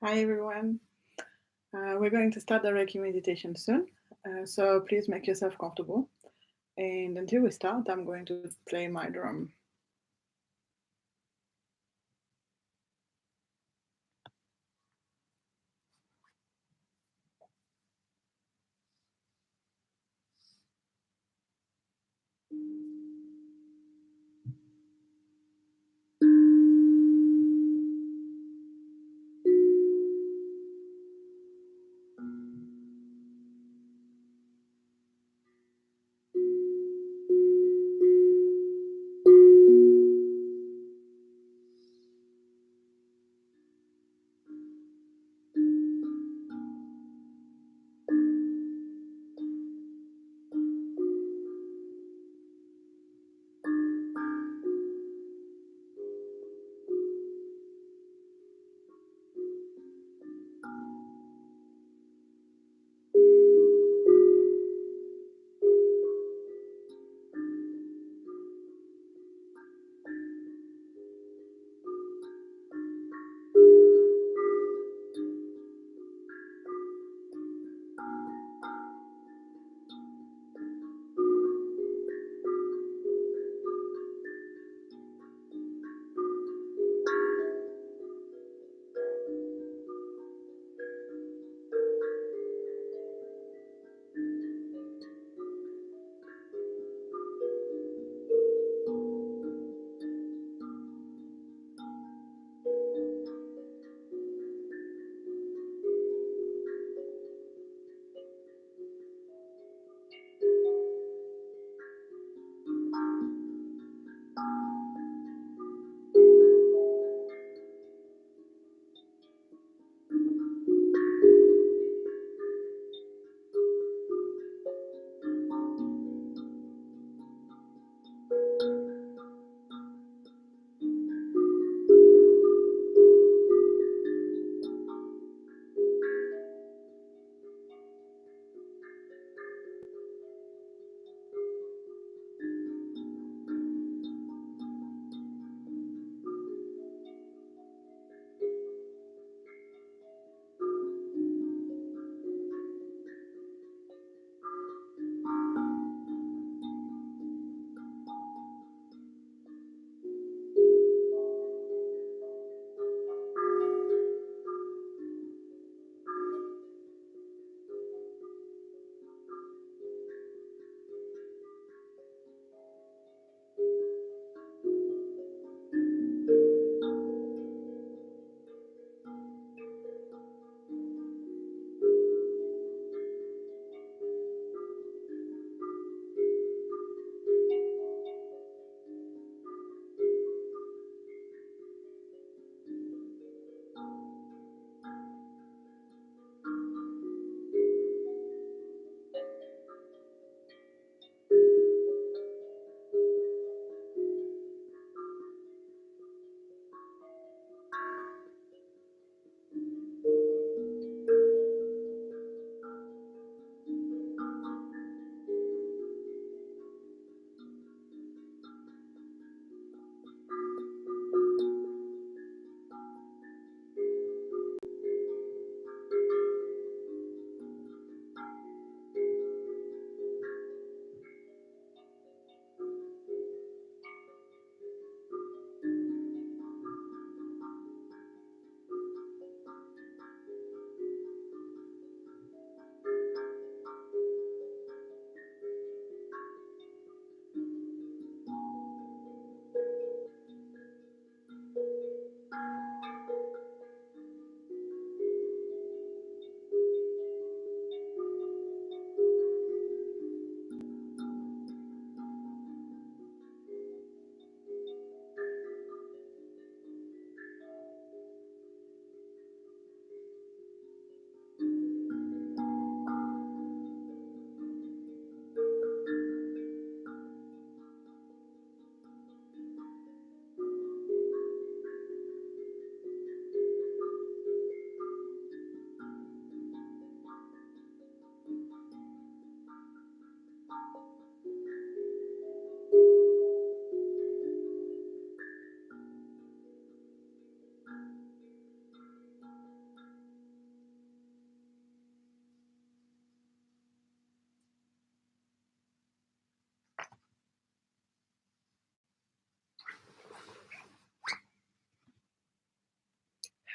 Hi everyone. We're going to start the Reiki meditation soon, so please make yourself comfortable. And until we start, I'm going to play my drum.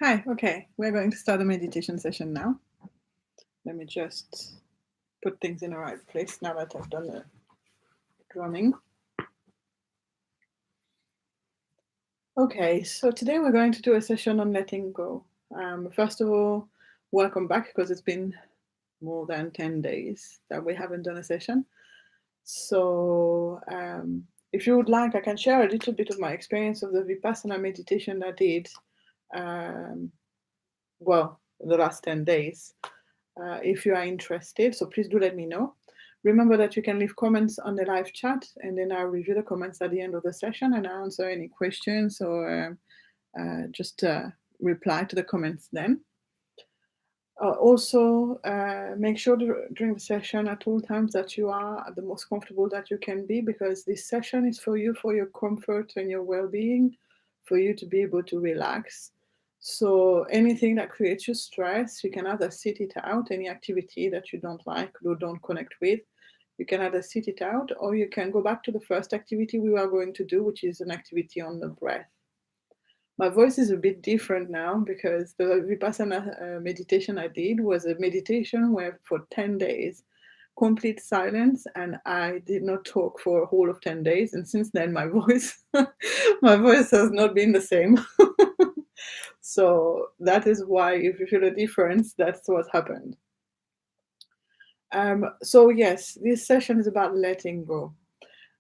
Hi, okay, we're going to start a meditation session now. Let me just put things in the right place now that I've done the drumming. Okay, so today we're going to do a session on letting go. First of all, welcome back because it's been more than 10 days that we haven't done a session. So if you would like, I can share a little bit of my experience of the Vipassana meditation I did, the last 10 days. If you are interested, so please do let me know. Remember that you can leave comments on the live chat, and then I'll review the comments at the end of the session and I'll answer any questions or just reply to the comments then. Also, make sure during the session at all times that you are the most comfortable that you can be, because this session is for you, for your comfort and your well-being, for you to be able to relax. So anything that creates you stress, you can either sit it out, any activity that you don't like or don't connect with, you can either sit it out, or you can go back to the first activity we are going to do, which is an activity on the breath. My voice is a bit different now because the Vipassana meditation I did was a meditation where for 10 days, complete silence, and I did not talk for a whole of 10 days. And since then, my voice, my voice has not been the same. So that is why, if you feel a difference, that's what happened. So yes, this session is about letting go.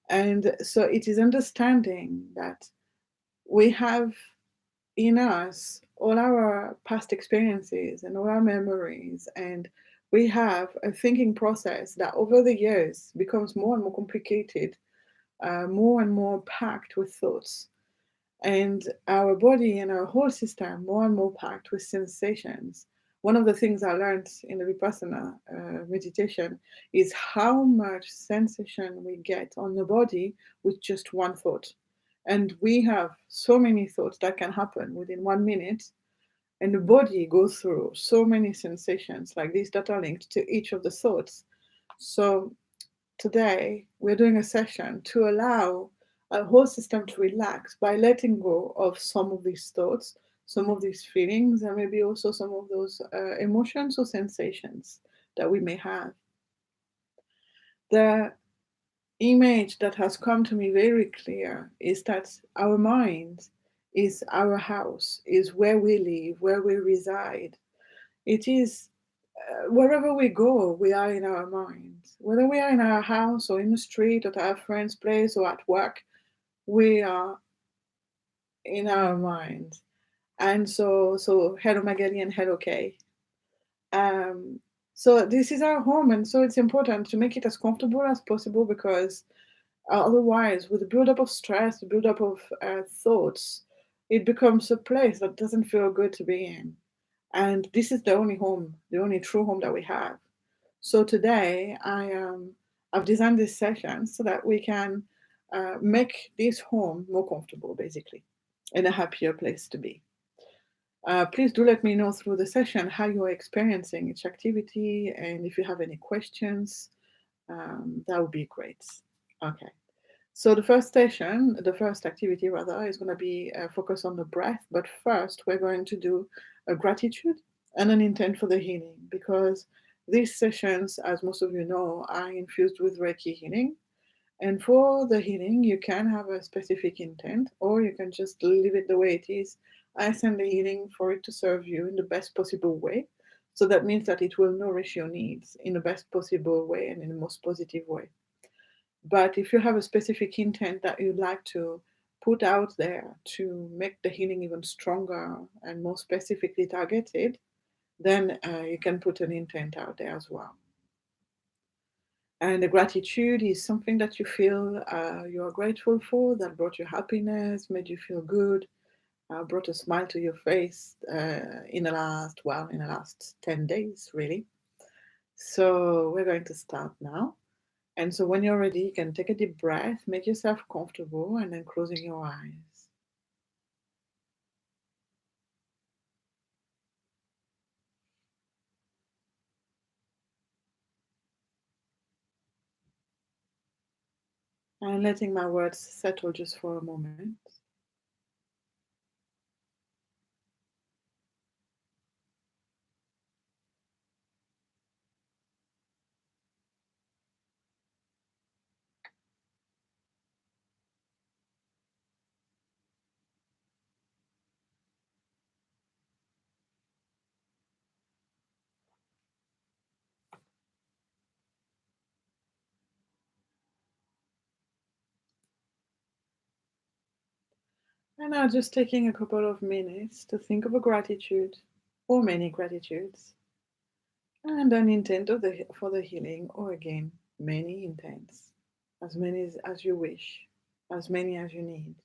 And so it is understanding that we have in us all our past experiences and all our memories, and we have a thinking process that over the years becomes more and more complicated, more and more packed with thoughts, and our body and our whole system more and more packed with sensations. One of the things I learned in the Vipassana meditation is how much sensation we get on the body with just one thought. And we have so many thoughts that can happen within 1 minute, and the body goes through so many sensations like these that are linked to each of the thoughts. So today we're doing a session to allow our whole system to relax by letting go of some of these thoughts, some of these feelings, and maybe also some of those emotions or sensations that we may have. The image that has come to me very clear is that our mind is our house, is where we live, where we reside. It is wherever we go, we are in our minds. Whether we are in our house or in the street or at our friend's place or at work, we are in our minds. And so hello Magali and hello Kay. Um, so this is our home, and so it's important to make it as comfortable as possible, because otherwise, with the buildup of stress, the buildup of thoughts, it becomes a place that doesn't feel good to be in. And this is the only home, the only true home that we have. So today, I've designed this session so that we can make this home more comfortable, basically, and a happier place to be. Please do let me know through the session how you're experiencing each activity, and if you have any questions, that would be great. Okay. So the first session, the first activity rather, is going to be focused on the breath. But first, we're going to do a gratitude and an intent for the healing, because these sessions, as most of you know, are infused with Reiki healing. And for the healing, you can have a specific intent, or you can just leave it the way it is. I send the healing for it to serve you in the best possible way. So that means that it will nourish your needs in the best possible way and in the most positive way. But if you have a specific intent that you'd like to put out there to make the healing even stronger and more specifically targeted, then you can put an intent out there as well. And the gratitude is something that you feel you are grateful for, that brought you happiness, made you feel good, brought a smile to your face in the last 10 days, really. So we're going to start now. And so when you're ready, you can take a deep breath, make yourself comfortable, and then closing your eyes. And letting my words settle just for a moment. And now just taking a couple of minutes to think of a gratitude or many gratitudes and an intent for the healing, or again, many intents, as many as you wish, as many as you need.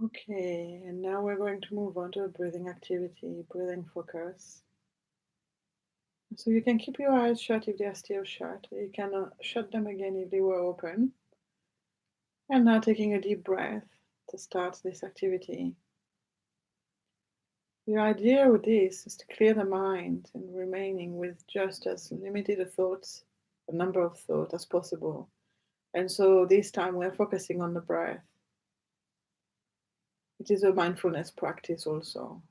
Okay, and now we're going to move on to a breathing activity, breathing focus. So you can keep your eyes shut if they are still shut. You can shut them again if they were open. And now taking a deep breath to start this activity. The idea with this is to clear the mind and remaining with just as limited a number of thoughts as possible. And so this time we're focusing on the breath. It is a mindfulness practice also.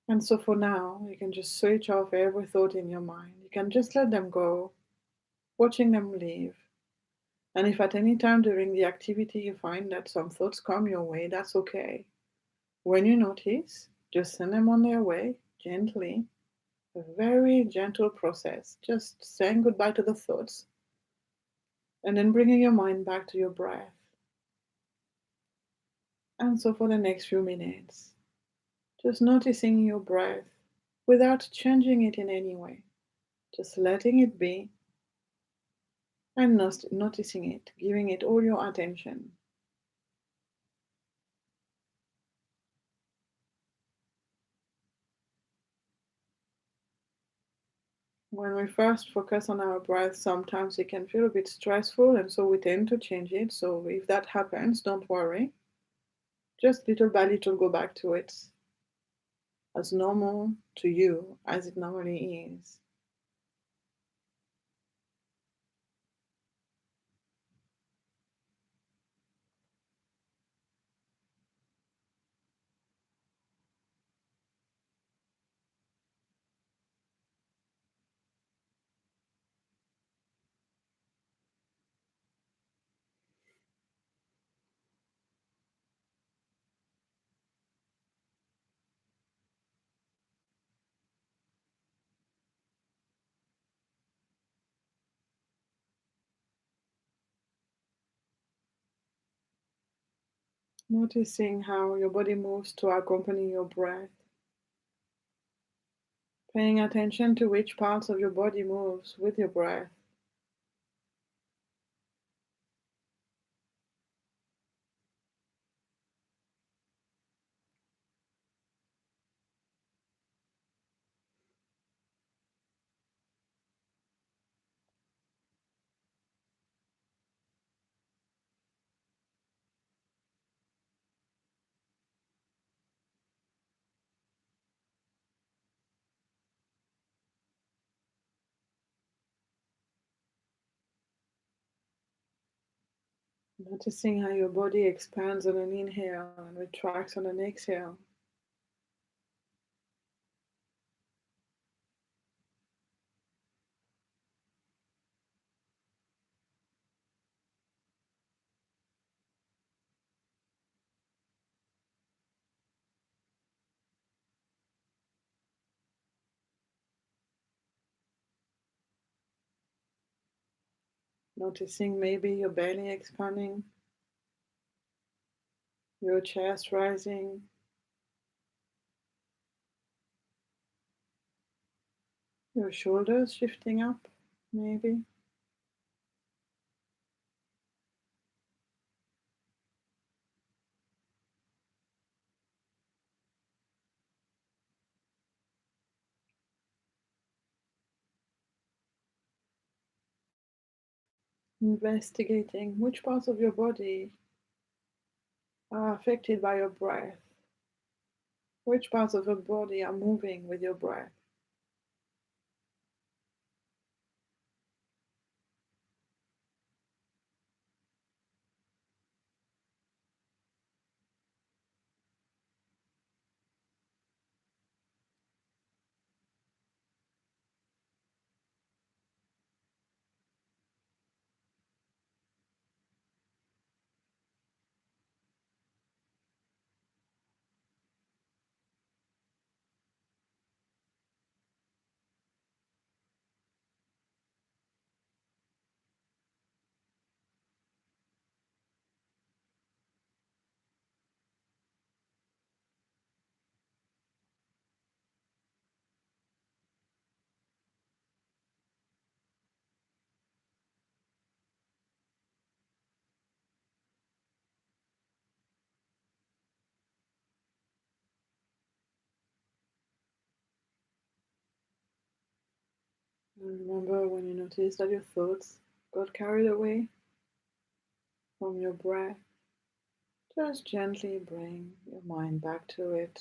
And so for now, you can just switch off every thought in your mind. You can just let them go, watching them leave. And if at any time during the activity you find that some thoughts come your way, that's okay. When you notice, just send them on their way gently. A very gentle process, just saying goodbye to the thoughts and then bringing your mind back to your breath. And so for the next few minutes, just noticing your breath without changing it in any way, just letting it be and noticing it, giving it all your attention. When we first focus on our breath, sometimes it can feel a bit stressful, and so we tend to change it. So if that happens, don't worry. Just little by little go back to it as normal to you as it normally is. Noticing how your body moves to accompany your breath. Paying attention to which parts of your body moves with your breath. Noticing how your body expands on an inhale and retracts on an exhale. Noticing maybe your belly expanding. your chest rising, your shoulders shifting up, maybe. Investigating which parts of your body are affected by your breath, which parts of your body are moving with your breath. And remember when you notice that your thoughts got carried away from your breath, just gently bring your mind back to it.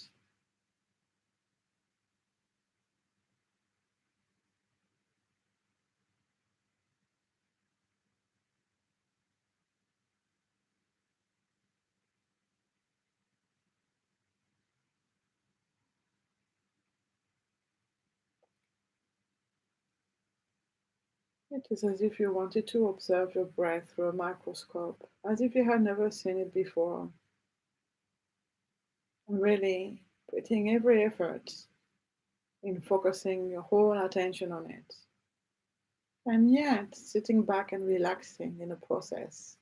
It is as if you wanted to observe your breath through a microscope, as if you had never seen it before, and really putting every effort in focusing your whole attention on it, and yet sitting back and relaxing in the process.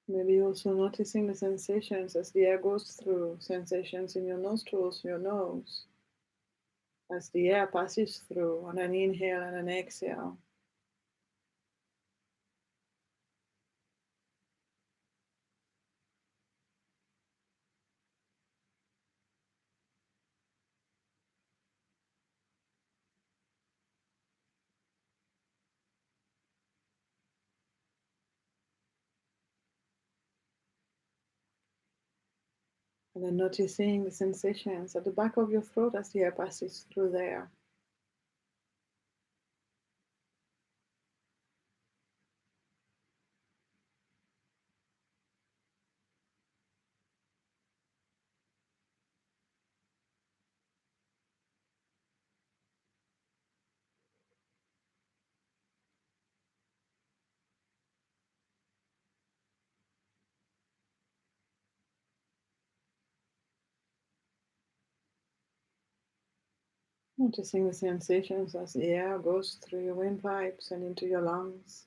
Maybe also noticing the sensations as the air goes through, sensations in your nostrils, your nose, as the air passes through on an inhale and an exhale. And then noticing the sensations at the back of your throat as the air passes through there. Noticing the sensations as the air goes through your windpipes and into your lungs.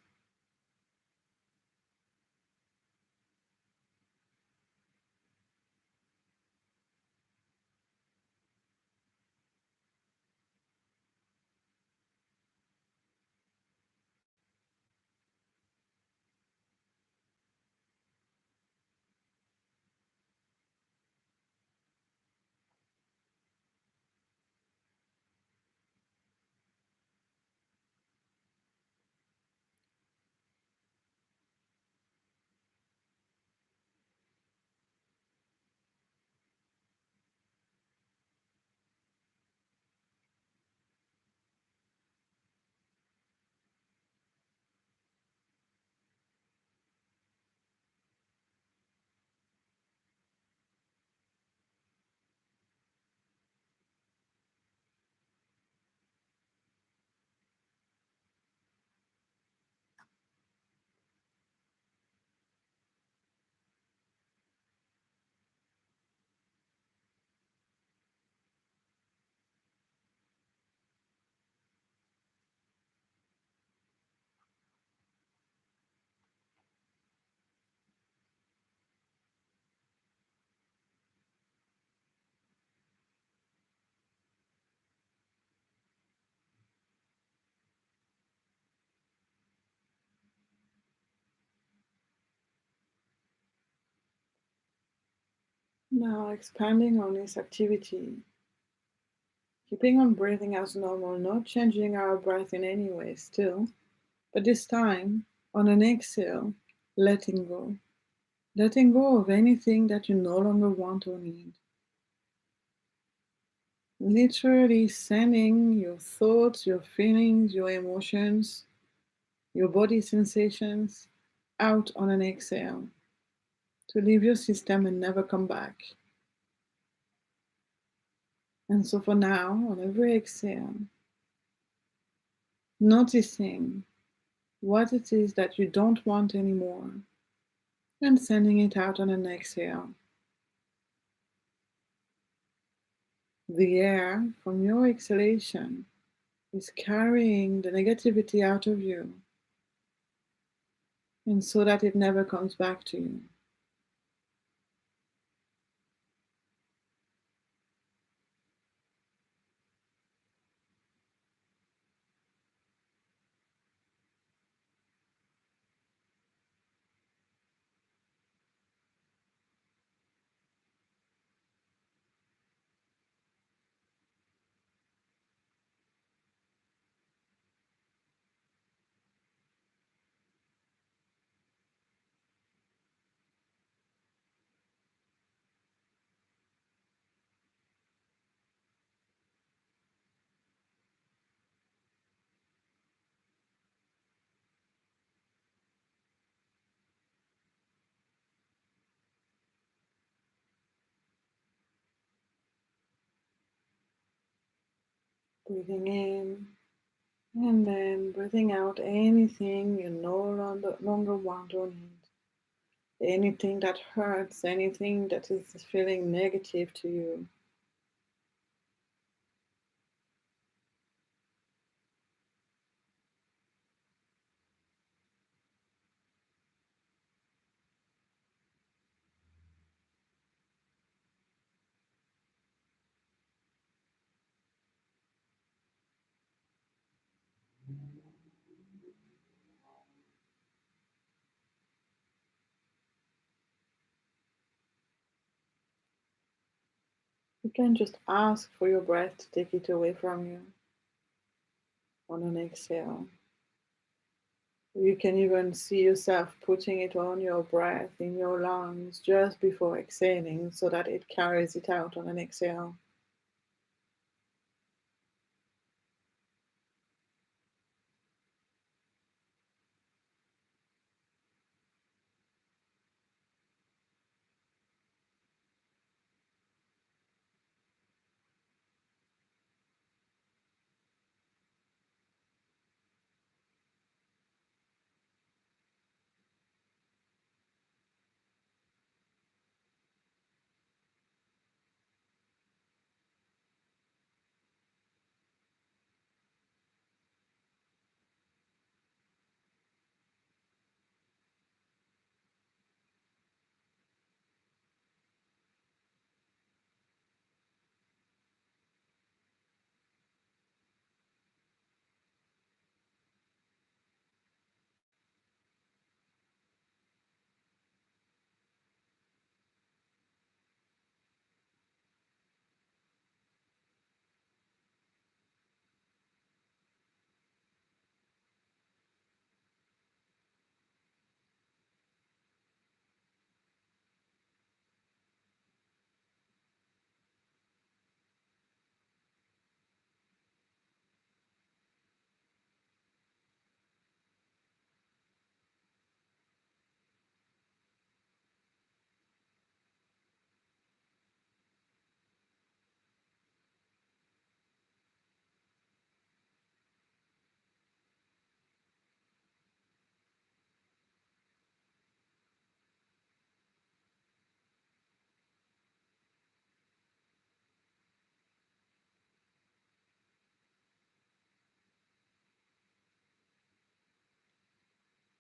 Now expanding on this activity, keeping on breathing as normal, not changing our breath in any way still, but this time, on an exhale, letting go. Letting go of anything that you no longer want or need. Literally sending your thoughts, your feelings, your emotions, your body sensations out on an exhale to leave your system and never come back. And so for now, on every exhale, noticing what it is that you don't want anymore and sending it out on an exhale. The air from your exhalation is carrying the negativity out of you, and so that it never comes back to you. Breathing in and then breathing out anything you no longer want or need. Anything that hurts, anything that is feeling negative to you. You can just ask for your breath to take it away from you on an exhale. You can even see yourself putting it on your breath in your lungs just before exhaling so that it carries it out on an exhale.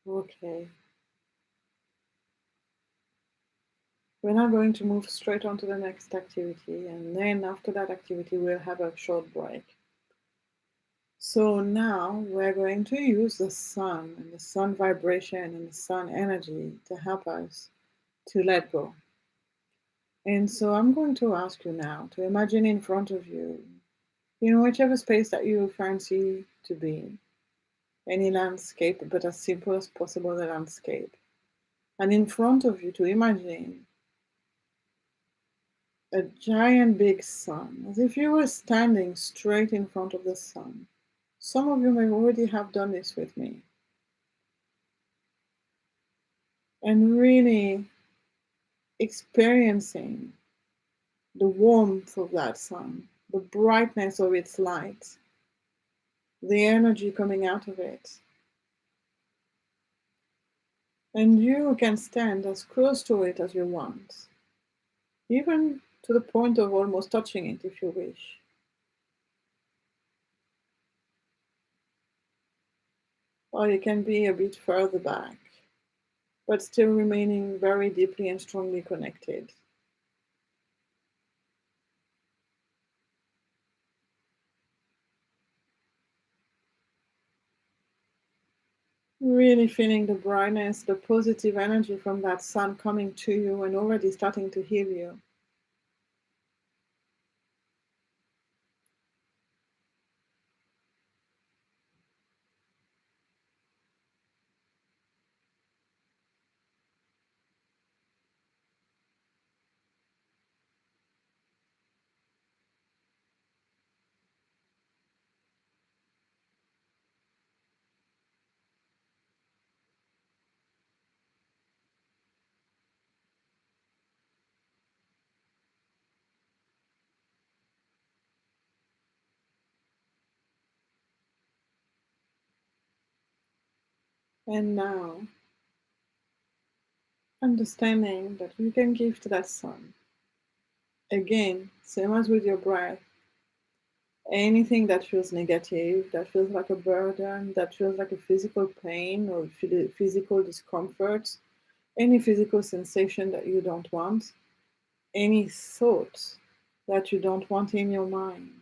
Okay, we're now going to move straight on to the next activity, and then after that activity, we'll have a short break. So now we're going to use the sun and the sun vibration and the sun energy to help us to let go. And so I'm going to ask you now to imagine in front of you, in whichever space that you fancy to be, any landscape, but as simple as possible, the landscape. And in front of you to imagine a giant big sun, as if you were standing straight in front of the sun. Some of you may already have done this with me. And really experiencing the warmth of that sun, the brightness of its light, the energy coming out of it. And you can stand as close to it as you want, even to the point of almost touching it if you wish. Or you can be a bit further back, but still remaining very deeply and strongly connected. Really feeling the brightness, the positive energy from that sun coming to you and already starting to heal you. And now, understanding that you can give to that sun. Again, same as with your breath, anything that feels negative, that feels like a burden, that feels like a physical pain or physical discomfort, any physical sensation that you don't want, any thought that you don't want in your mind,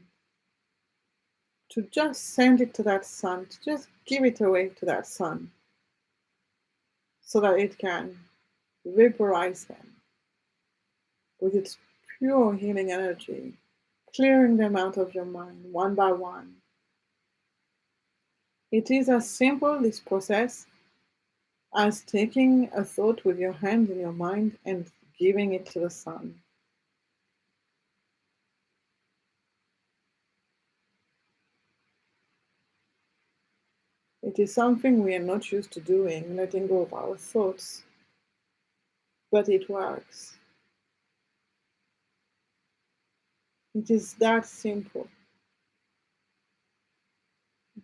to just send it to that sun, to just give it away to that sun so that it can vaporize them with its pure healing energy, clearing them out of your mind one by one. It is as simple, this process, as taking a thought with your hand in your mind and giving it to the sun. It is something we are not used to doing, letting go of our thoughts, but it works. It is that simple.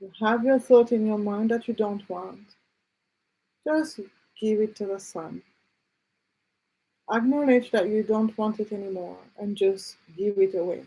You have your thought in your mind that you don't want, just give it to the sun. Acknowledge that you don't want it anymore and just give it away.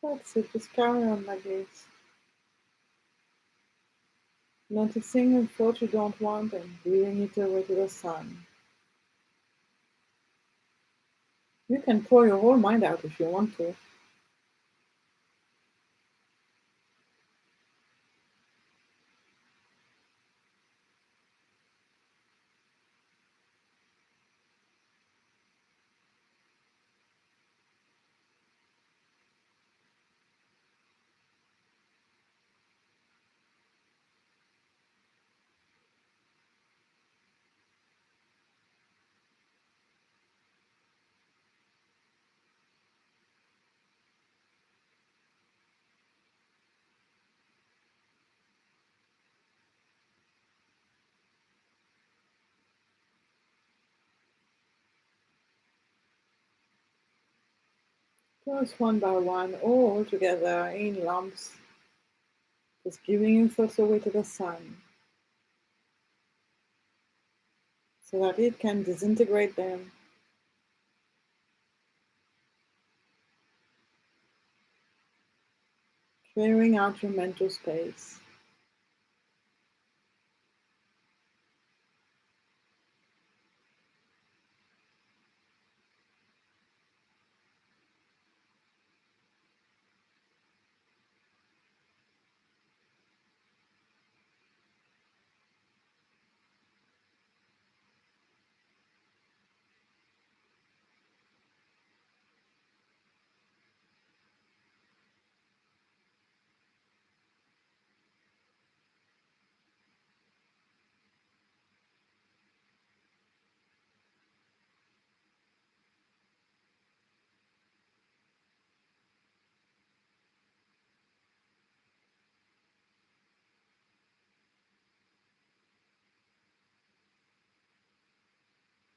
That's it, just carry on like this. Noticing a thought you don't want and giving it away to the sun. You can pour your whole mind out if you want to. Just one by one, all together in lumps, just giving your thoughts away to the sun so that it can disintegrate them. Clearing out your mental space.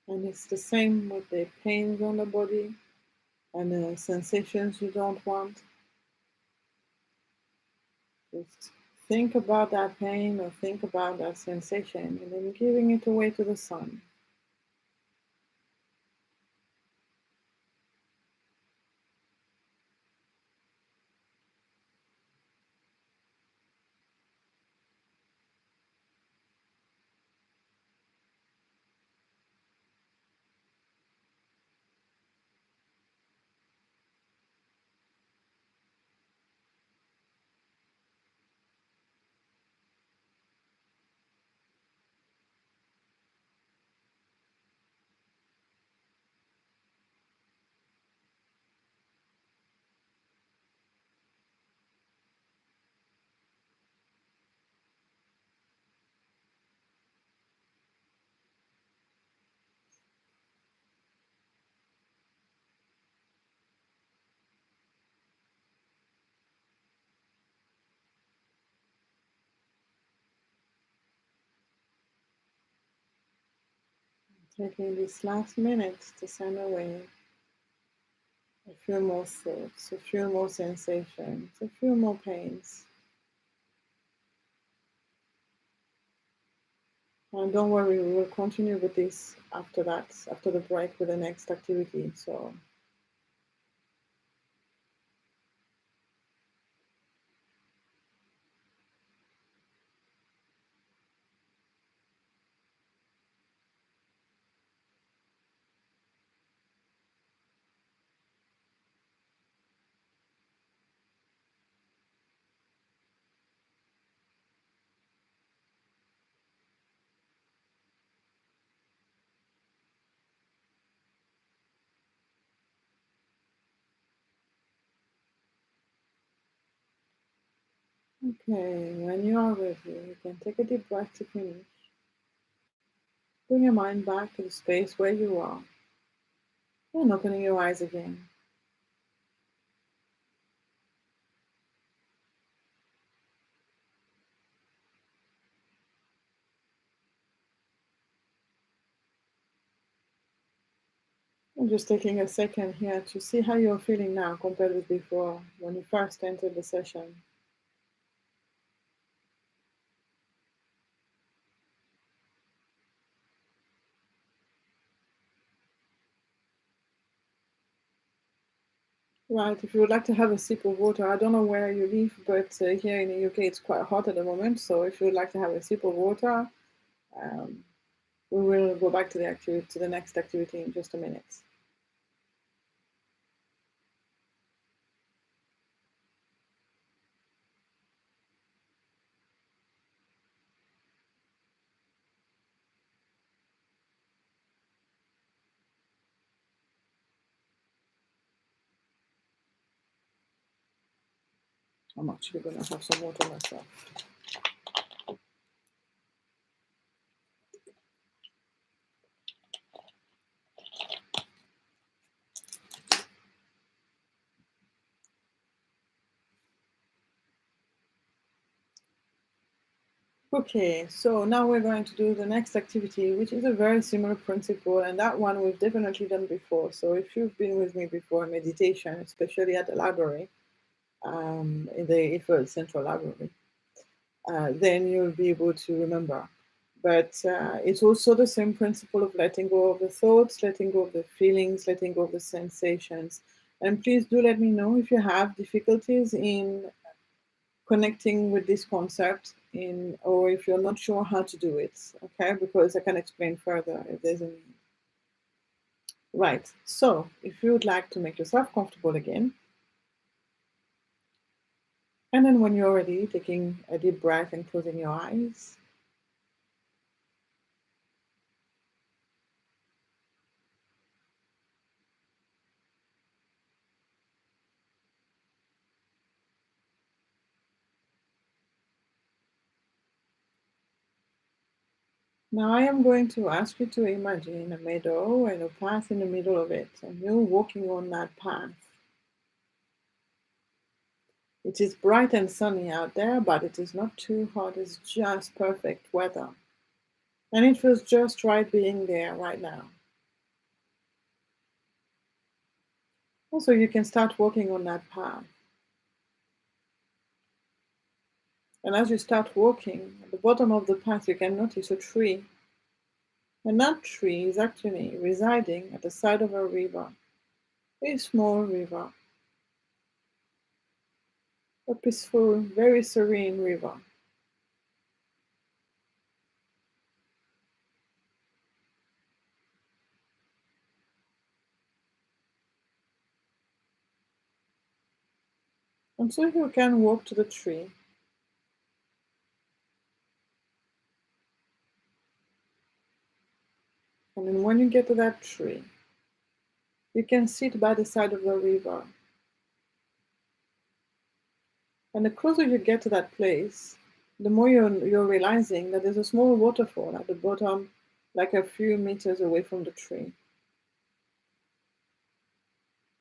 And it's the same with the pains on the body and the sensations you don't want. Just think about that pain or think about that sensation and then giving it away to the sun. Taking this last minute to send away a few more thoughts, a few more sensations, a few more pains. And don't worry, we will continue with this after that, after the break with the next activity. So okay, when you are ready, you can take a deep breath to finish. Bring your mind back to the space where you are and opening your eyes again. I'm just taking a second here to see how you're feeling now compared with before when you first entered the session. Right, if you would like to have a sip of water, I don't know where you live, but here in the UK it's quite hot at the moment. So if you would like to have a sip of water, um, we will go back to the activity, to the next activity in just a minute. I'm actually going to have some water myself. Okay, so now we're going to do the next activity, which is a very similar principle, and that one we've definitely done before. So if you've been with me before in meditation, especially at the library, in the Eiffel Central Library, then you'll be able to remember. But it's also the same principle of letting go of the thoughts, letting go of the feelings, letting go of the sensations. And please do let me know if you have difficulties in connecting with this concept or if you're not sure how to do it, okay? Because I can explain further if there's a need. Right, so if you would like to make yourself comfortable again, and then when you're ready, taking a deep breath and closing your eyes. Now I am going to ask you to imagine a meadow and a path in the middle of it, and you're walking on that path. It is bright and sunny out there, but it is not too hot, it's just perfect weather. And it feels just right being there right now. Also, you can start walking on that path. And as you start walking, at the bottom of the path, you can notice a tree. And that tree is actually residing at the side of a river, a small river, a peaceful, very serene river. And so you can walk to the tree. And then when you get to that tree, you can sit by the side of the river. And the closer you get to that place, the more you're realizing that there's a small waterfall at the bottom, like a few meters away from the tree.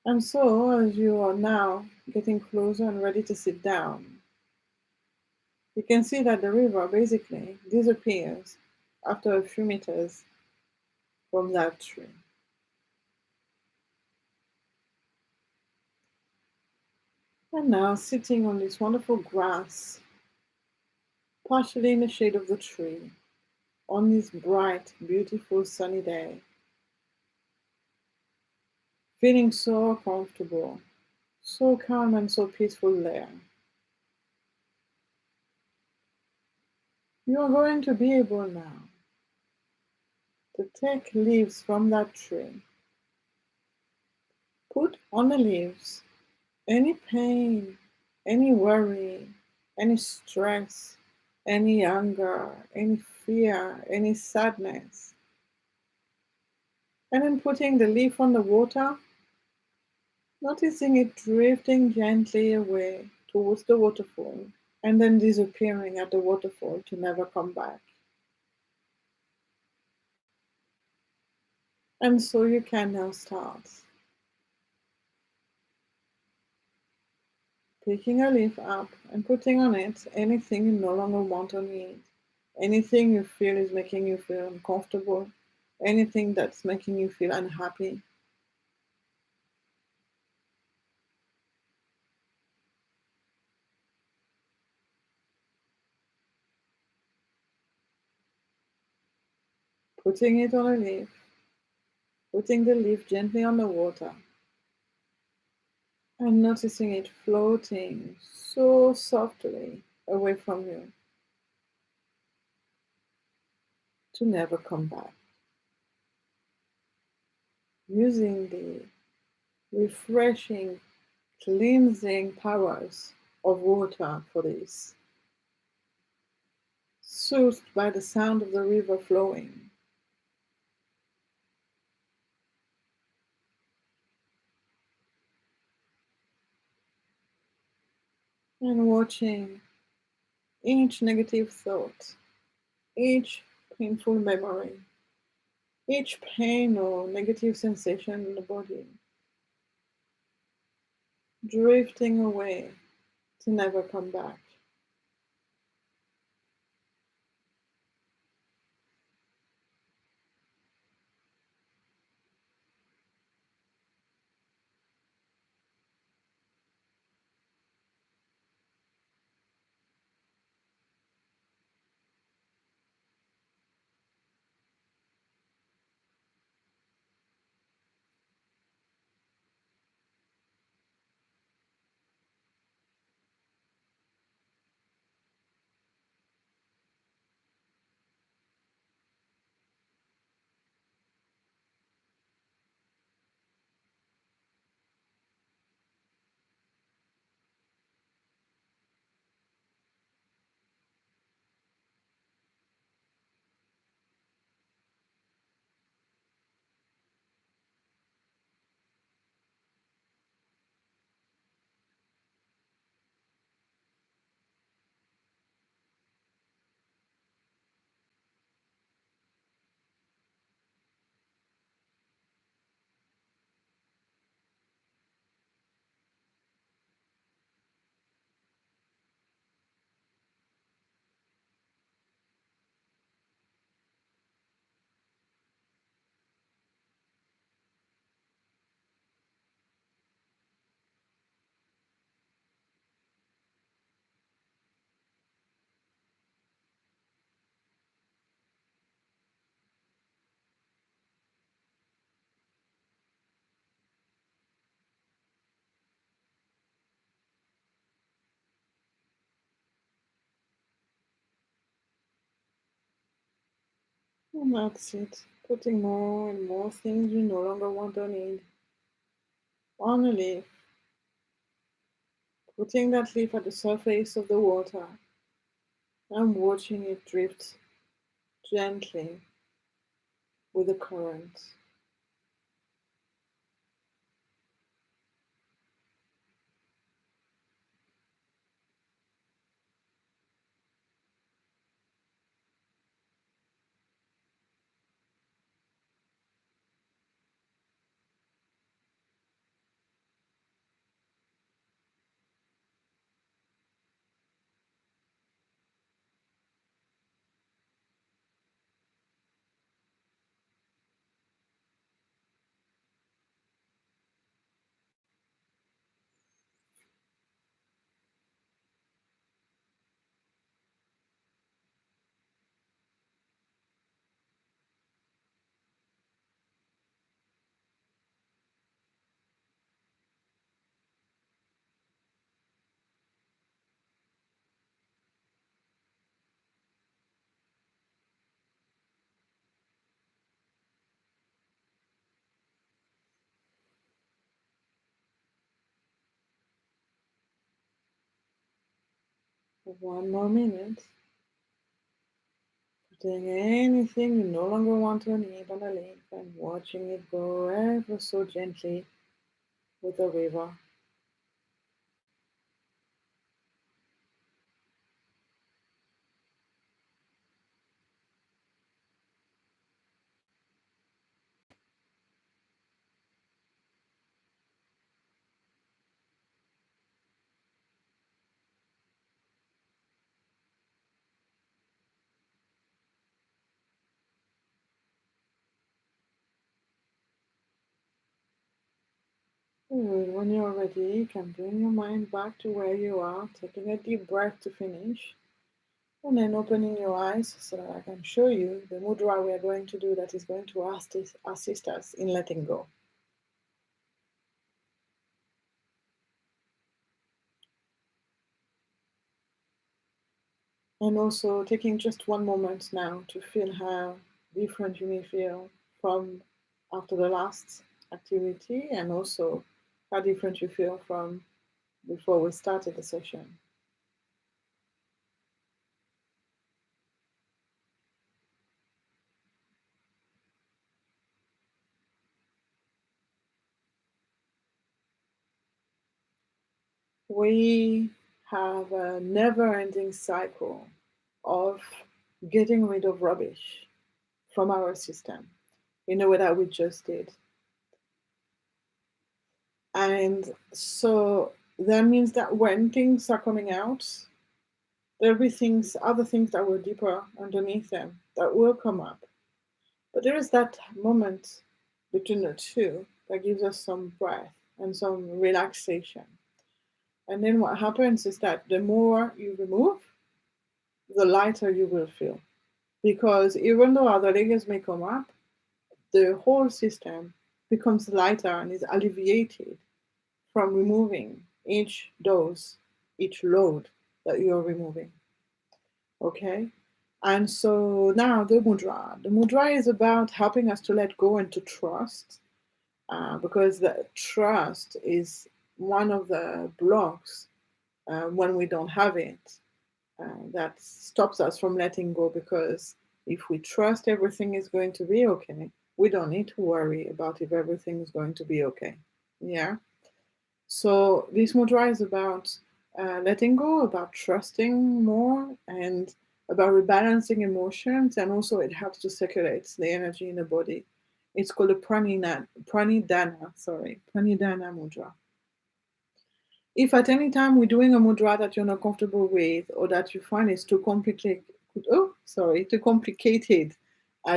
And so, as you are now getting closer and ready to sit down, you can see that the river basically disappears after a few meters from that tree. And now, sitting on this wonderful grass, partially in the shade of the tree, on this bright, beautiful sunny day, feeling so comfortable, so calm and so peaceful there. You are going to be able now to take leaves from that tree, put on the leaves any pain, any worry, any stress, any anger, any fear, any sadness, and then putting the leaf on the water, noticing it drifting gently away towards the waterfall, and then disappearing at the waterfall to never come back. And so you can now start picking a leaf up and putting on it anything you no longer want or need, anything you feel is making you feel uncomfortable, anything that's making you feel unhappy. Putting it on a leaf, putting the leaf gently on the water, and noticing it floating so softly away from you to never come back. Using the refreshing, cleansing powers of water for this, soothed by the sound of the river flowing, and watching each negative thought, each painful memory, each pain or negative sensation in the body drifting away to never come back. And that's it. Putting more and more things you no longer want or need on a leaf. Putting that leaf at the surface of the water and watching it drift gently with the current. For 1 more minute. Putting anything you no longer want to need on a leaf and watching it go ever so gently with the river. Good. When you're ready, you can bring your mind back to where you are, taking a deep breath to finish, and then opening your eyes so that I can show you the mudra we are going to do that is going to assist us in letting go. And also taking just one moment now to feel how different you may feel from after the last activity, and also how different you feel from before we started the session. We have a never ending cycle of getting rid of rubbish from our system in a way that we just did. And so that means that when things are coming out, there'll be things, other things that were deeper underneath them that will come up. But there is that moment between the two that gives us some breath and some relaxation. And then what happens is that the more you remove, the lighter you will feel. Because even though other layers may come up, the whole system becomes lighter and is alleviated from removing each dose, each load that you're removing. Okay? And so now the mudra. The mudra is about helping us to let go and to trust, because the trust is one of the blocks when we don't have it that stops us from letting go. Because if we trust everything is going to be okay, we don't need to worry about if everything is going to be okay. Yeah. So this mudra is about letting go, about trusting more, and about rebalancing emotions, and also it helps to circulate the energy in the body. It's called a Pranidhana mudra. If at any time we're doing a mudra that you're not comfortable with, or that you find is too complicated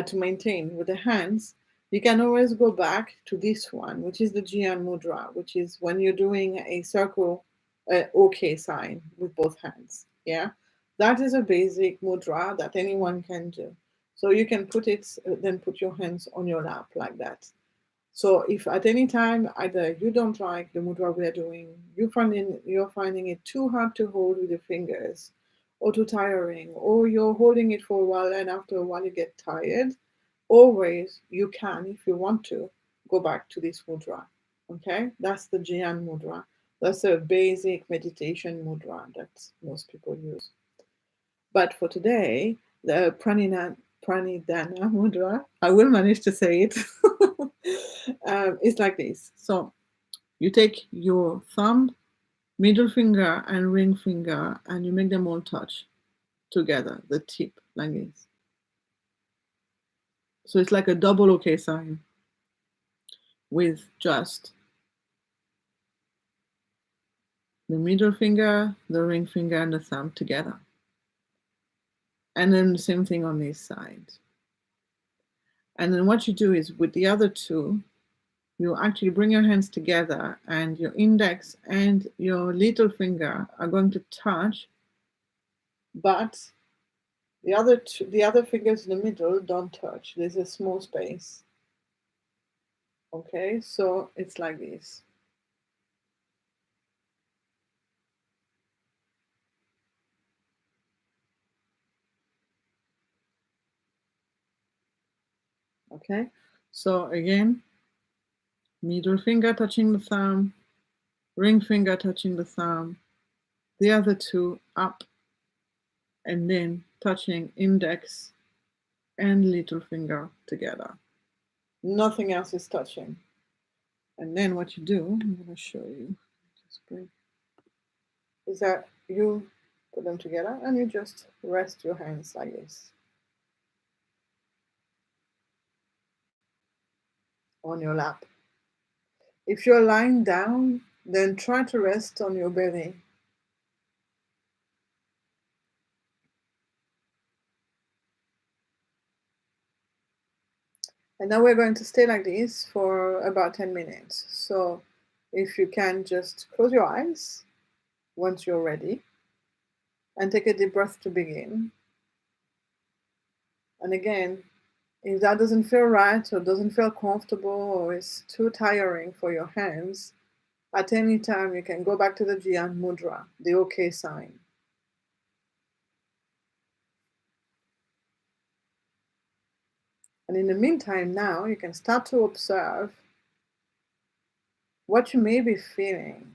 to maintain with the hands, you can always go back to this one, which is the Jian mudra, which is when you're doing a circle, OK sign with both hands. Yeah, that is a basic mudra that anyone can do. So you can put it, then put your hands on your lap like that. So if at any time either you don't like the mudra we are doing, you're finding it too hard to hold with your fingers, or too tiring, or you're holding it for a while and after a while you get tired, always you can, if you want to, go back to this mudra. Okay, that's the Jian mudra. That's a basic meditation mudra that most people use. But for today, the Pranidhana mudra, I will manage to say it. It's like this. So you take your thumb, middle finger, and ring finger, and you make them all touch together, the tip, like this. So it's like a double OK sign with just the middle finger, the ring finger, and the thumb together. And then the same thing on this side. And then what you do is with the other two, you actually bring your hands together and your index and your little finger are going to touch, but the other fingers in the middle don't touch. There's a small space. Okay, so it's like this. Okay, so again, middle finger touching the thumb, ring finger touching the thumb, the other two up, and then touching index and little finger together. Nothing else is touching. And then what you do, I'm going to show you, is that you put them together and you just rest your hands like this on your lap. If you're lying down, then try to rest on your belly. And now we're going to stay like this for about 10 minutes. So if you can just close your eyes once you're ready and take a deep breath to begin. And again, if that doesn't feel right or doesn't feel comfortable or is too tiring for your hands, at any time you can go back to the Jian mudra, the OK sign. And in the meantime, now you can start to observe what you may be feeling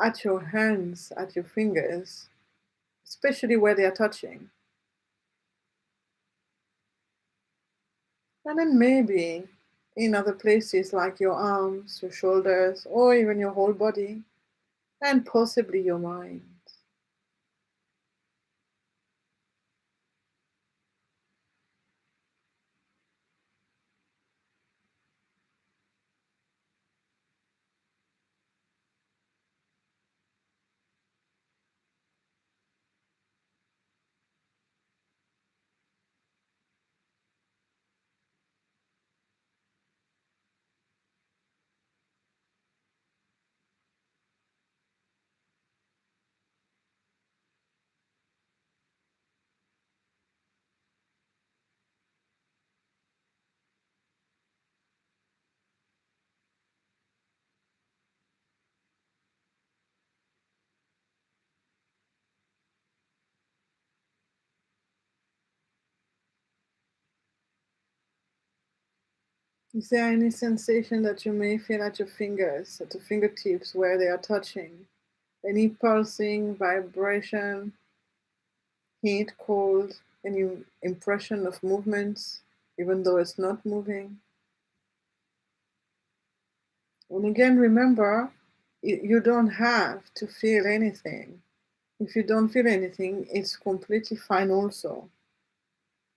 at your hands, at your fingers, especially where they are touching. And then maybe in other places like your arms, your shoulders, or even your whole body, and possibly your mind. Is there any sensation that you may feel at your fingers, at the fingertips where they are touching? Any pulsing, vibration, heat, cold, any impression of movements, even though it's not moving? And again, remember, you don't have to feel anything. If you don't feel anything, it's completely fine also.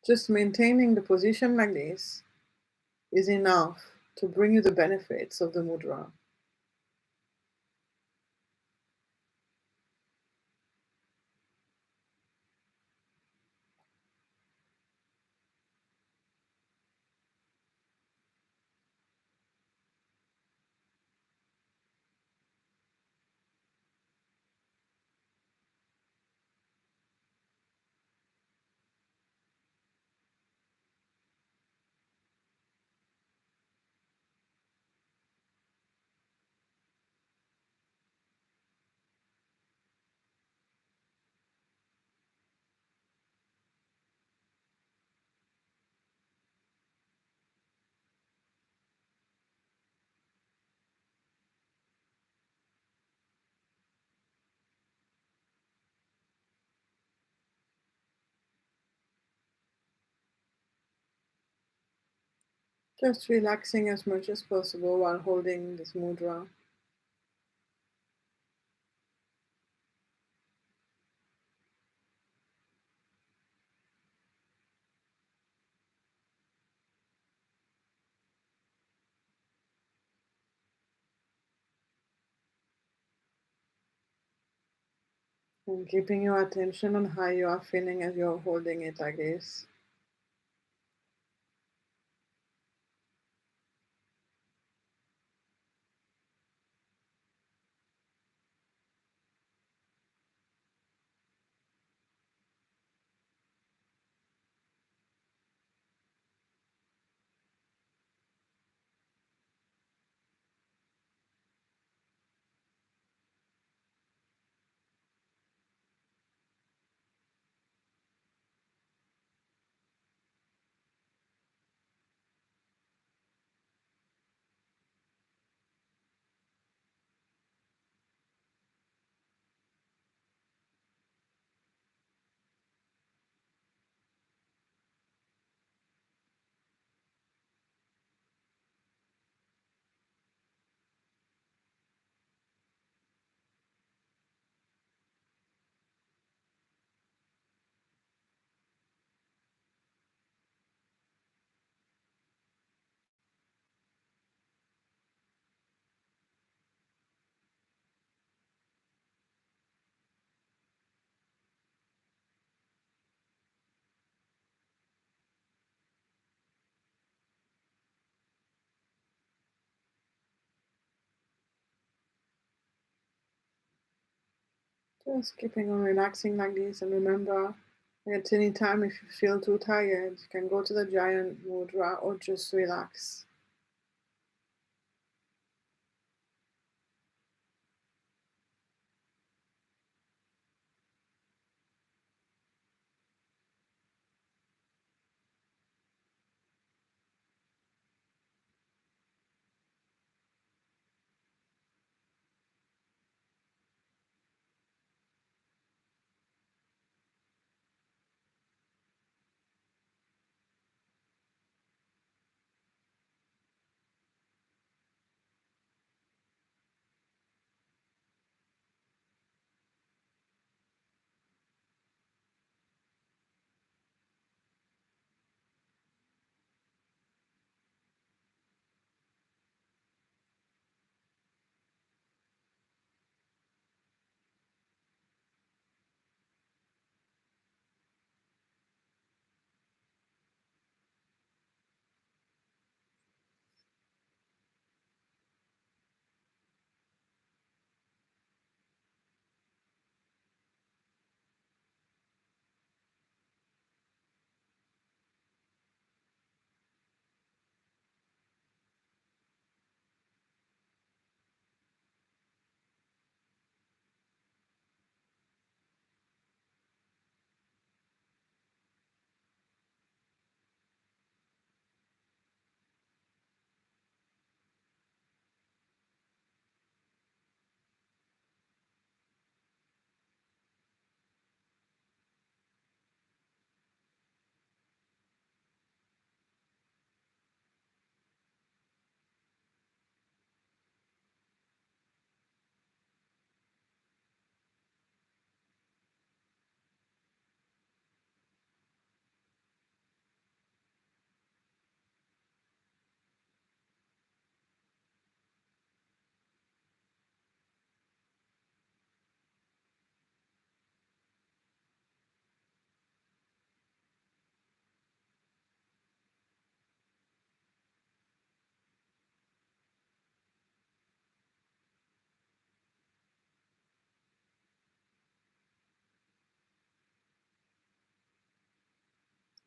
Just maintaining the position like this is enough to bring you the benefits of the mudra. Just relaxing as much as possible while holding this mudra. And keeping your attention on how you are feeling as you're holding it like this. Just keeping on relaxing like this, and remember, at any time if you feel too tired, you can go to the giant mudra or just relax.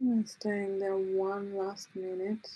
And staying there one last minute.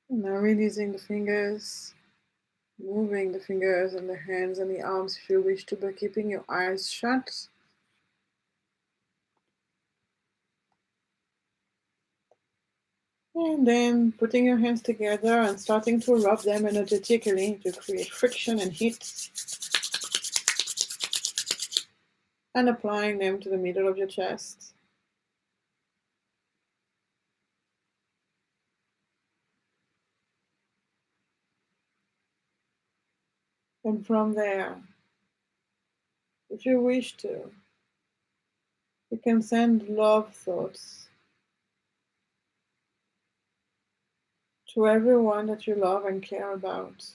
And now releasing the fingers, moving the fingers and the hands and the arms if you wish to, but keeping your eyes shut. And then putting your hands together and starting to rub them energetically to create friction and heat. And applying them to the middle of your chest. And from there, if you wish to, you can send love thoughts to everyone that you love and care about.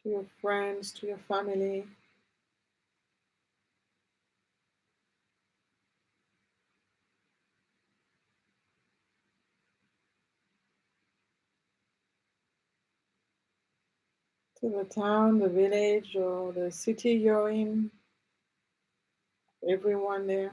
To your friends, to your family, to the town, the village, or the city you're in, everyone there.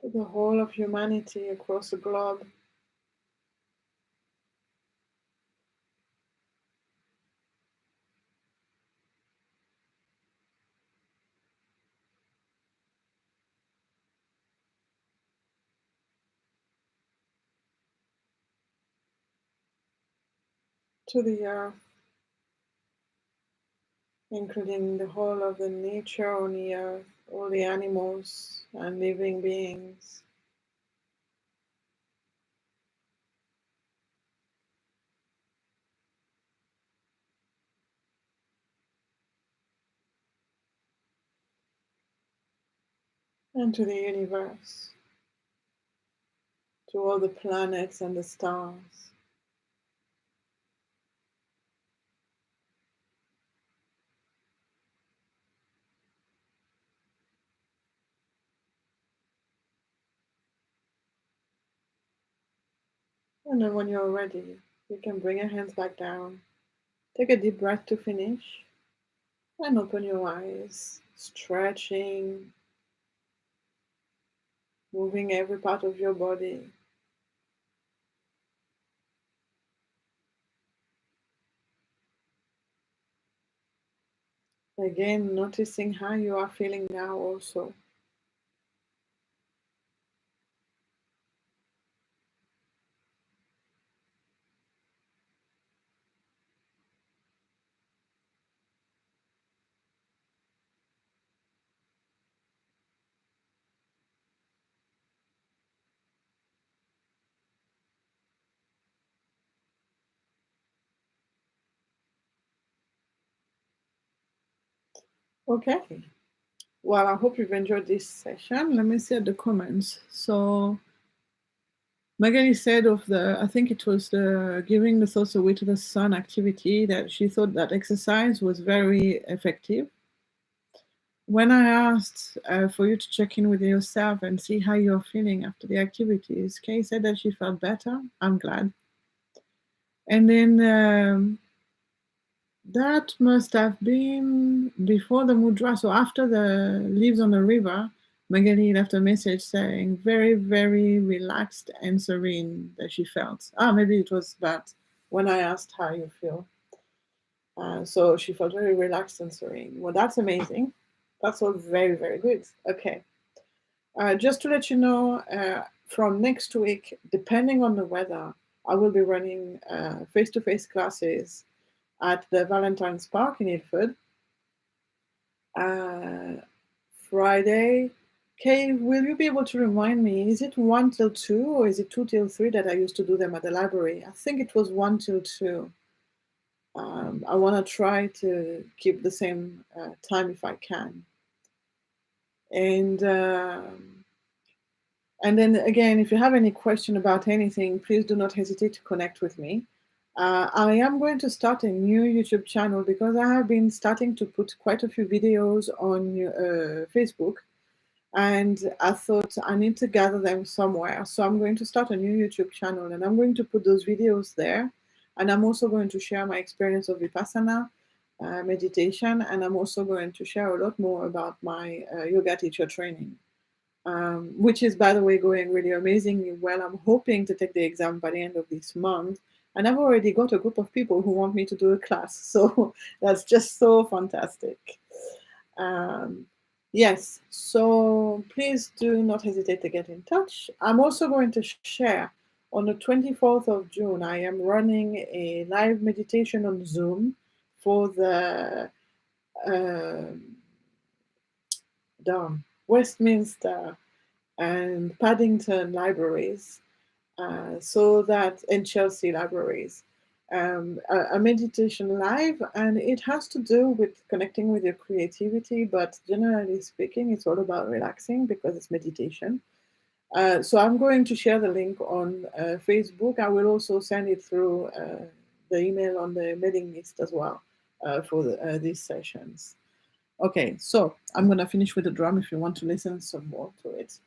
To the whole of humanity across the globe. To the earth, including the whole of the nature on the earth, all the animals and living beings. And to the universe, to all the planets and the stars. And then when you're ready, you can bring your hands back down. Take a deep breath to finish and open your eyes, stretching, moving every part of your body. Again, noticing how you are feeling now also. Okay. Well, I hope you've enjoyed this session. Let me see at the comments. So Magali said of the, I think it was the giving the thoughts away to the sun activity, that she thought that exercise was very effective. When I asked for you to check in with yourself and see how you're feeling after the activities, Kay said that she felt better. I'm glad. And then that must have been before the mudra. So after the leaves on the river, Magali left a message saying very, very relaxed and serene that she felt. Maybe it was that when I asked how you feel. So she felt very relaxed and serene. Well, that's amazing. That's all very, very good. Okay. Just to let you know, from next week, depending on the weather, I will be running face to face classes at the Valentine's Park in Ilford. Uh, Friday Kay, will you be able to remind me, is it 1 till 2 or is it 2 till 3 that I used to do them at the library? I think it was 1 till 2. I want to try to keep the same time if I can. And then again, if you have any question about anything, please do not hesitate to connect with me. I am going to start a new YouTube channel because I have been starting to put quite a few videos on Facebook, and I thought I need to gather them somewhere. So I'm going to start a new YouTube channel, and I'm going to put those videos there. And I'm also going to share my experience of Vipassana meditation, and I'm also going to share a lot more about my yoga teacher training, which is, by the way, going really amazingly well. I'm hoping to take the exam by the end of this month. And I've already got a group of people who want me to do a class. So that's just so fantastic. Um, yes, so please do not hesitate to get in touch. I'm also going to share on the 24th of June, I am running a live meditation on Zoom for the Westminster and Paddington libraries, so that and Chelsea libraries, a meditation live, and it has to do with connecting with your creativity. But generally speaking, it's all about relaxing because it's meditation. So I'm going to share the link on Facebook. I will also send it through the email on the mailing list as well for these sessions. Okay, so I'm going to finish with the drum if you want to listen some more to it.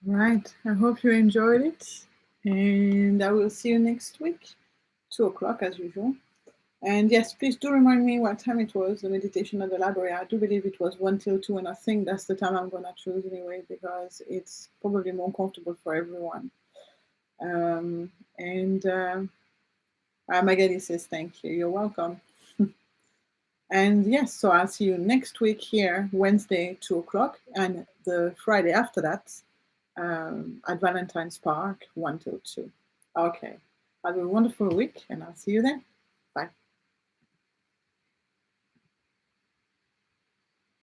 Right. I hope you enjoyed it. And I will see you next week, 2 o'clock as usual. And yes, please do remind me what time it was, the meditation at the library. I do believe it was 1 till 2, and I think that's the time I'm going to choose anyway, because it's probably more comfortable for everyone. And Magali says, thank you. You're welcome. And yes, so I'll see you next week here, Wednesday, 2 o'clock, and the Friday after that at Valentine's Park, 1 till 2. Okay. Have a wonderful week, and I'll see you then. Bye.